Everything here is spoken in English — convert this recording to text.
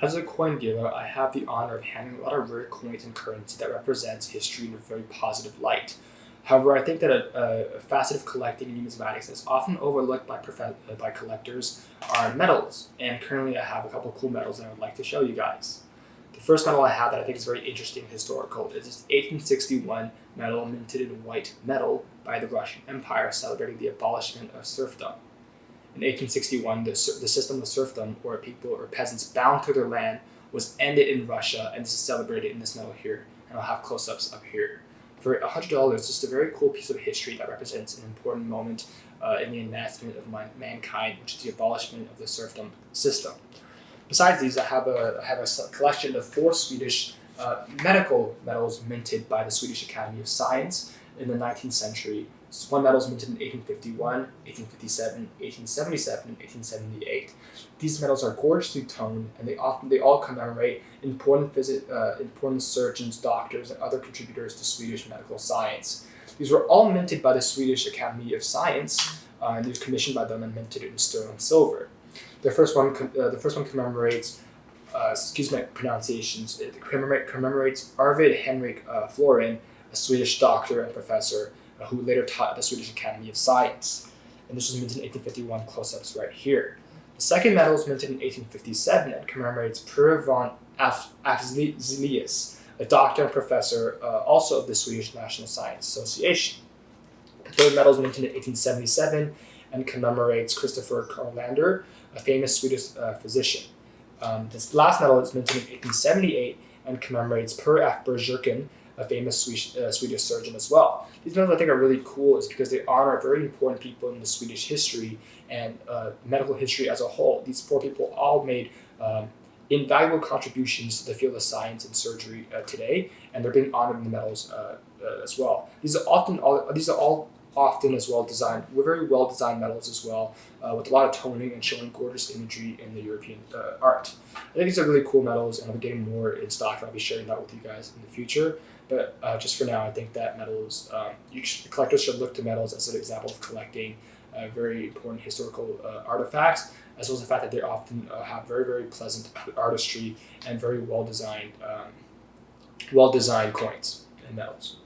As a coin dealer, I have the honor of handling a lot of rare coins and currency that represents history in a very positive light. However, I think that a facet of collecting in numismatics that's often overlooked by collectors are metals. And currently, I have a couple of cool metals that I would like to show you guys. The first metal I have that I think is very interesting and historical is this 1861 medal minted in white metal by the Russian Empire celebrating the abolishment of serfdom. In 1861, the system of serfdom, where people or peasants bound to their land, was ended in Russia, and this is celebrated in this medal here. And I'll have close-ups up here. For $100, just a very cool piece of history that represents an important moment in the advancement of mankind, which is the abolishment of the serfdom system. Besides these, I have a collection of four Swedish medical medals minted by the Swedish Academy of Science in the 19th century. One medal was minted in 1851, 1857, 1877, and 1878. These medals are gorgeously toned, and they all commemorate important surgeons, doctors, and other contributors to Swedish medical science. These were all minted by the Swedish Academy of Science, and they were commissioned by them and minted in sterling silver. The first one commemorates, excuse my pronunciations, it commemorates Arvid Henrik Florin, a Swedish doctor and professor who later taught at the Swedish Academy of Science. And this was minted in 1851, close-ups right here. The second medal was minted in 1857 and commemorates Per von Afzelius, a doctor and professor also of the Swedish National Science Association. The third medal was minted in 1877 and commemorates Christopher Carlander, a famous Swedish physician. This last medal is minted in 1878 and commemorates Per F. Bergerken, a famous Swedish surgeon as well. These medals I think are really cool is because they honor very important people in the Swedish history and medical history as a whole. These four people all made invaluable contributions to the field of science and surgery today, and they're being honored in the medals as well. These are all often as well designed. We're very well designed medals as well, with a lot of toning and showing gorgeous imagery in the European art. I think these are really cool medals, and I'll be getting more in stock, and I'll be sharing that with you guys in the future. But just for now, I think that medals, collectors should look to medals as an example of collecting very important historical artifacts, as well as the fact that they often have very, very pleasant artistry and very well designed coins and medals.